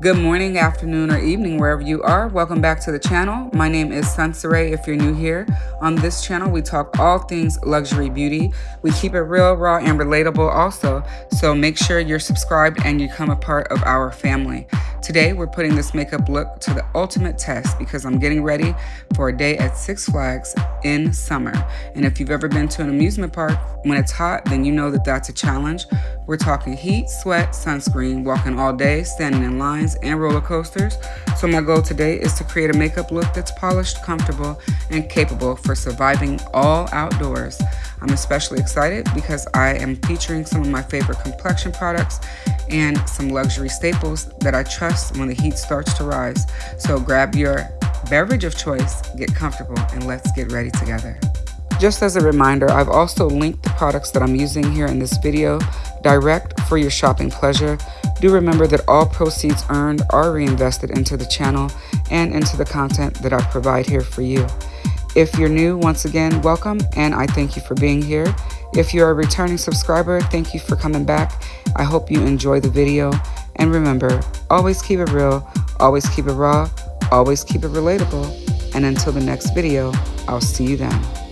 Good morning, afternoon, or evening, wherever you are. Welcome back to the channel. My name is Sunscreen if you're new here. On this channel, we talk all things luxury beauty. We keep it real, raw, and relatable also, so make sure you're subscribed and you become a part of our family. Today, we're putting this makeup look to the ultimate test because I'm getting ready for a day at Six Flags in summer. And if you've ever been to an amusement park, when it's hot, then you know that that's a challenge. We're talking heat, sweat, sunscreen, walking all day, standing in lines, and roller coasters. So my goal today is to create a makeup look that's polished, comfortable, and capable for surviving all outdoors. I'm especially excited because I am featuring some of my favorite complexion products and some luxury staples that I trust when the heat starts to rise. So grab your beverage of choice, get comfortable, and let's get ready together. Just as a reminder, I've also linked the products that I'm using here in this video direct for your shopping pleasure. Do remember that all proceeds earned are reinvested into the channel and into the content that I provide here for you. If you're new, once again, welcome, and I thank you for being here. If you're a returning subscriber, thank you for coming back. I hope you enjoy the video. And remember, always keep it real, always keep it raw, always keep it relatable. And until the next video, I'll see you then.